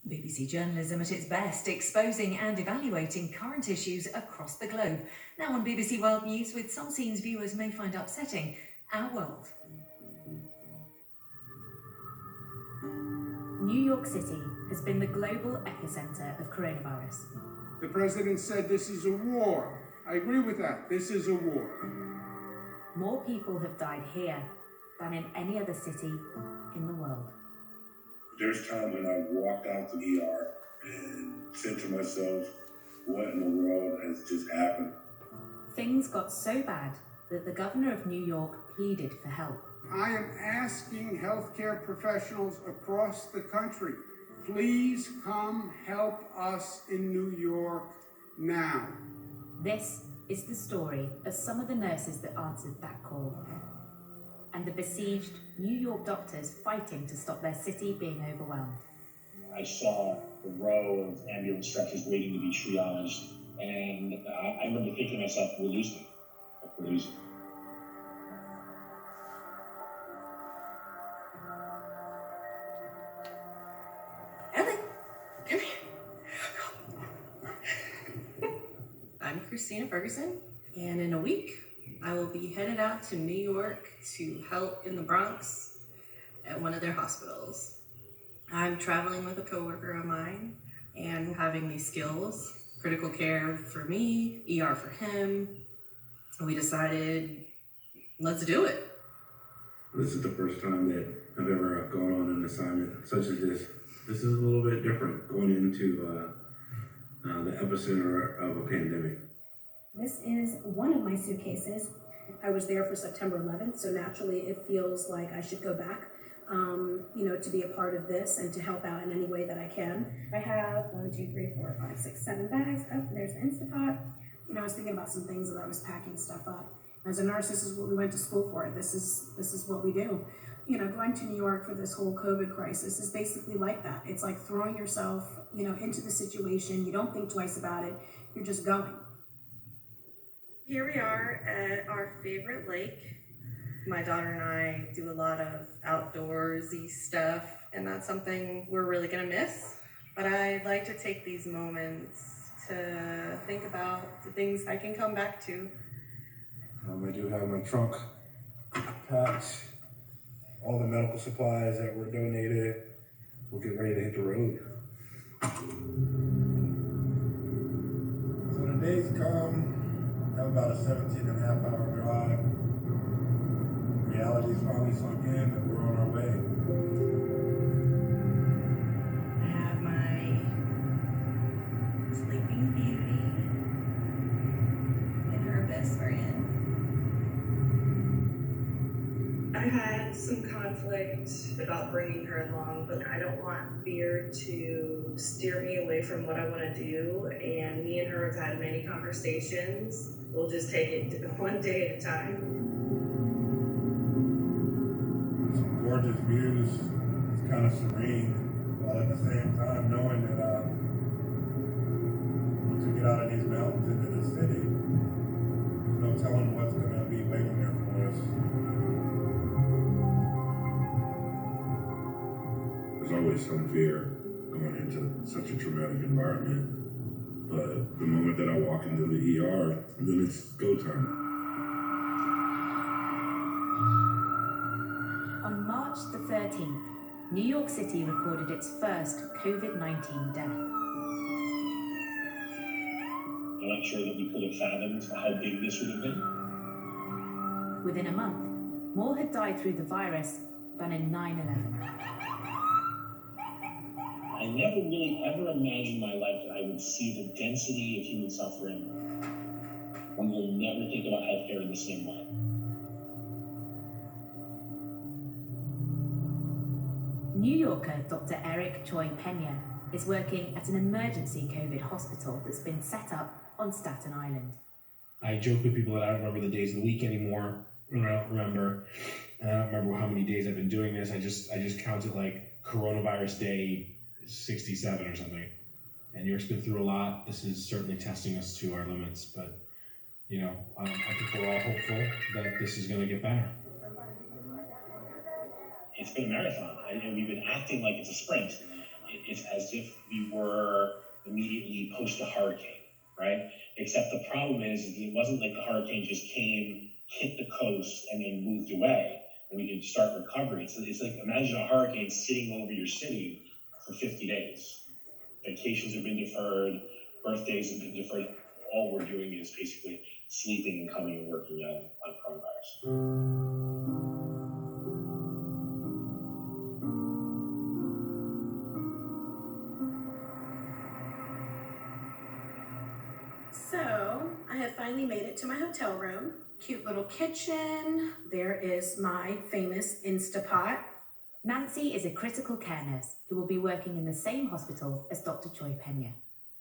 BBC journalism at its best, exposing and evaluating current issues across the globe. Now on BBC World News, with some scenes viewers may find upsetting, our world. New York City has been the global epicenter of coronavirus. The president said this is a war. I agree with that. This is a war. More people have died here than in any other city in the world. There's times when I walked out the ER and said to myself, what in the world has just happened? Things got so bad that the governor of New York pleaded for help. I am asking healthcare professionals across the country, please come help us in New York now. This is the story of some of the nurses that answered that call, and the besieged New York doctors fighting to stop their city being overwhelmed. I saw a row of ambulance stretchers waiting to be triaged, and I remember thinking to myself, we're losing. We're losing. Ellie, come here. I'm Christina Ferguson, and in a week, I will be headed out to New York to help in the Bronx at one of their hospitals. I'm traveling with a coworker of mine and having these skills, critical care for me, ER for him. And we decided, let's do it. This is the first time that I've ever gone on an assignment such as this. This is a little bit different going into the epicenter of a pandemic. This is one of my suitcases. I was there for September 11th, so naturally it feels like I should go back, to be a part of this and to help out in any way that I can. I have 1, 2, 3, 4, 5, 6, 7 bags. Oh, there's the Instapot. I was thinking about some things as I was packing stuff up. As a nurse, this is what we went to school for. This is what we do. Going to New York for this whole COVID crisis is basically like that. It's like throwing yourself, into the situation. You don't think twice about it. You're just going. Here we are at our favorite lake. My daughter and I do a lot of outdoorsy stuff, and that's something we're really gonna miss. But I'd like to take these moments to think about the things I can come back to. I do have my trunk packed, all the medical supplies that were donated. We'll get ready to hit the road. So the days come, have about a 17.5-hour drive. Reality's finally sunk in and we're on our way. I have my Sleeping Beauty and her best friend. I had some conflict about bringing her along, but I don't want fear to steer me away from what I want to do. And me and her have had many conversations. We'll just take it one day at a time. Some gorgeous views. It's kind of serene, while at the same time knowing that once we get out of these mountains into the city, there's no telling what's going to be waiting there for us. There's always some fear going into such a traumatic environment. But the moment that I walk into the ER, then it's go time. On March the 13th, New York City recorded its first COVID-19 death. I'm not sure that we could have fathomed how big this would have been. Within a month, more had died through the virus than in 9/11. I never really ever imagined my life that I would see the density of human suffering. And we'll never think about healthcare in the same way. New Yorker Dr. Eric Choi Pena is working at an emergency COVID hospital that's been set up on Staten Island. I joke with people that I don't remember the days of the week anymore. I don't remember how many days I've been doing this. I just counted like coronavirus day 67 or something. And New York's been through a lot. This is certainly testing us to our limits, but I think we're all hopeful that this is going to get better. It's been a marathon, and we've been acting like it's a sprint. it's as if we were immediately post a hurricane, right? Except the problem is it wasn't like the hurricane just came, hit the coast, and then moved away, and we could start recovery. So it's like, imagine a hurricane sitting over your city for 50 days. Vacations have been deferred, birthdays have been deferred. All we're doing is basically sleeping and coming and working on coronavirus. So, I have finally made it to my hotel room. Cute little kitchen. There is my famous Instapot. Nancy is a critical care nurse who will be working in the same hospital as Dr. Choi Pena.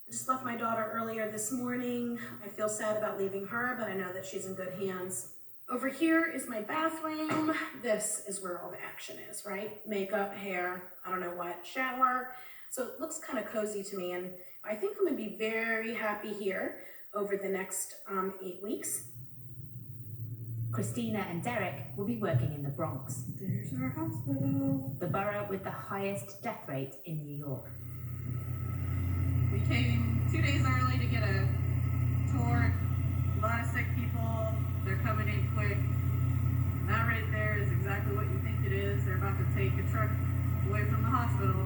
I just left my daughter earlier this morning. I feel sad about leaving her, but I know that she's in good hands. Over here is my bathroom. This is where all the action is, right? Makeup, hair, I don't know what, shower. So it looks kind of cozy to me, and I think I'm gonna be very happy here over the next 8 weeks. Christina and Derek will be working in the Bronx, There's our hospital. the borough with the highest death rate in New York. We came 2 days early to get a tour. A lot of sick people. They're coming in quick. That right there is exactly what you think it is. They're about to take a truck away from the hospital.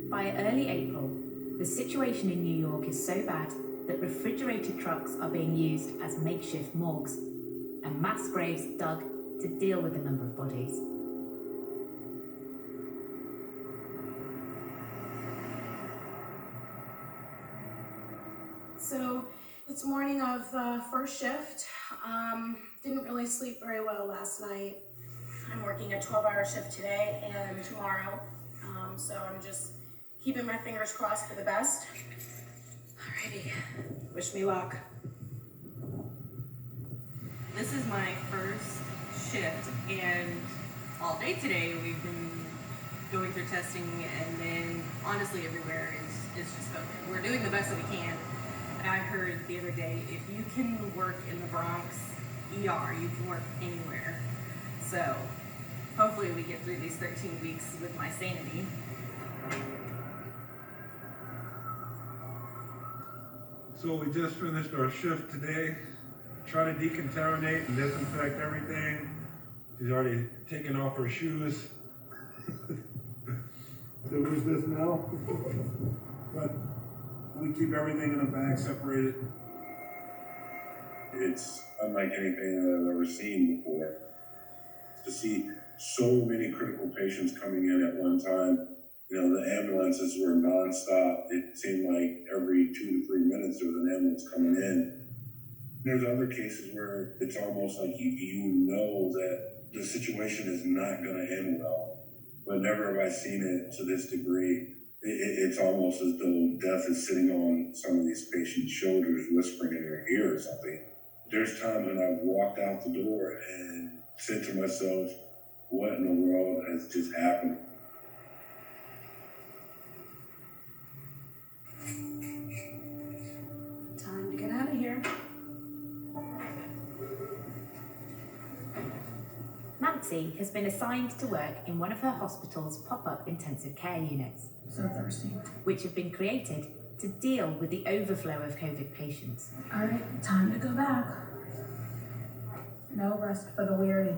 By early April, the situation in New York is so bad that refrigerated trucks are being used as makeshift morgues and mass graves dug to deal with the number of bodies. So it's morning of first shift. Didn't really sleep very well last night. I'm working a 12-hour shift today and tomorrow. So I'm just keeping my fingers crossed for the best. Alrighty, wish me luck. This is my first shift, and all day today we've been going through testing, and then honestly everywhere is just COVID. We're doing the best that we can. I heard the other day, if you can work in the Bronx ER, you can work anywhere. So hopefully we get through these 13 weeks with my sanity. So we just finished our shift today, trying to decontaminate and disinfect everything. She's already taken off her shoes. So who's this now? But we keep everything in a bag separated. It's unlike anything that I've ever seen before. To see so many critical patients coming in at one time. You know, the ambulances were nonstop. It seemed like every 2 to 3 minutes there was an ambulance coming in. There's other cases where it's almost like you know that the situation is not going to end well. But never have I seen it to this degree. It's almost as though death is sitting on some of these patients' shoulders, whispering in their ear or something. There's times when I've walked out the door and said to myself, what in the world has just happened? Time to get out of here. Nancy has been assigned to work in one of her hospital's pop-up intensive care units, So thirsty. which have been created to deal with the overflow of COVID patients. All right, time to go back. No rest for the weary.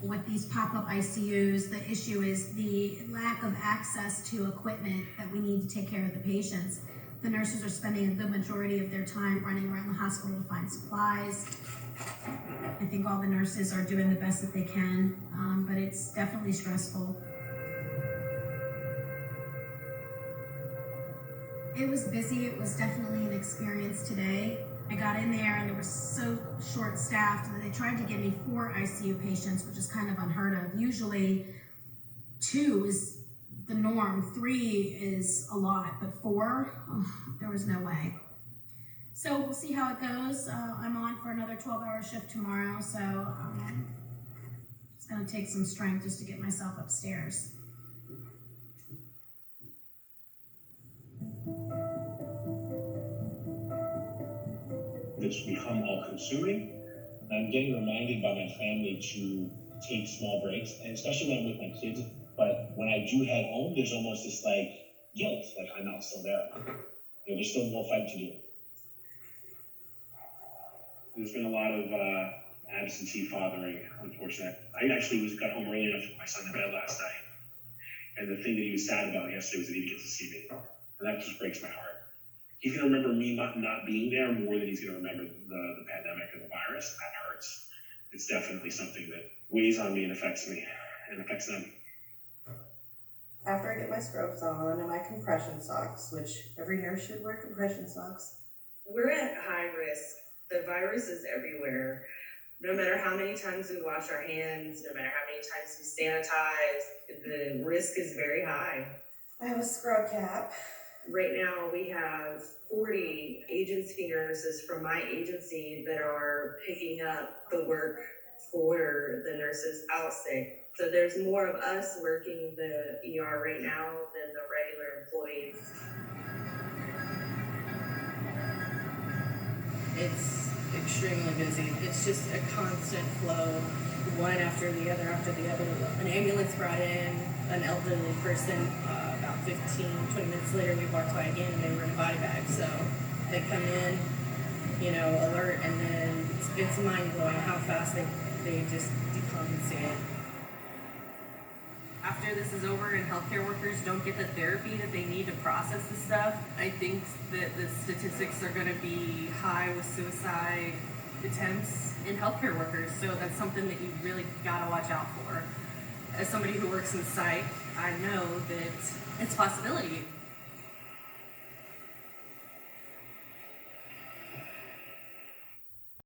With these pop-up ICUs, the issue is the lack of access to equipment that we need to take care of the patients. The nurses are spending a good majority of their time running around the hospital to find supplies. I think all the nurses are doing the best that they can, but it's definitely stressful. It was busy. It was definitely an experience today. I got in there and they were so short-staffed that they tried to give me 4 ICU patients, which is kind of unheard of. Usually 2 is the norm, 3 is a lot, but 4, there was no way. So we'll see how it goes. I'm on for another 12-hour shift tomorrow, so it's gonna take some strength just to get myself upstairs. It's become all consuming. I'm getting reminded by my family to take small breaks, and especially when I'm with my kids. But when I do head home, there's almost this like guilt, like I'm not still there. You know, there's still more fight to do. There's been a lot of absentee fathering, unfortunately. I actually got home early enough to put my son to bed last night. And the thing that he was sad about yesterday was that he didn't get to see me. And that just breaks my heart. He's gonna remember me not being there more than he's gonna remember the pandemic and the virus, and that hurts. It's definitely something that weighs on me and affects me, and affects them. After I get my scrubs on and my compression socks, which every nurse should wear compression socks. We're at high risk. The virus is everywhere. No matter how many times we wash our hands, no matter how many times we sanitize, the risk is very high. I have a scrub cap. Right now, we have 40 agency nurses from my agency that are picking up the work for the nurses out sick. So there's more of us working the ER right now than the regular employees. It's extremely busy. It's just a constant flow, one after the other after the other. An ambulance brought in an elderly person about 15-20 minutes later. We walked by again and they were in a body bag. So they come in, you know, alert, and then it's mind-blowing how fast they just decompensate. After this is over and healthcare workers don't get the therapy that they need to process this stuff, I think that the statistics are going to be high with suicide attempts in healthcare workers. So that's something that you really got to watch out for. As somebody who works in psych, I know that it's a possibility.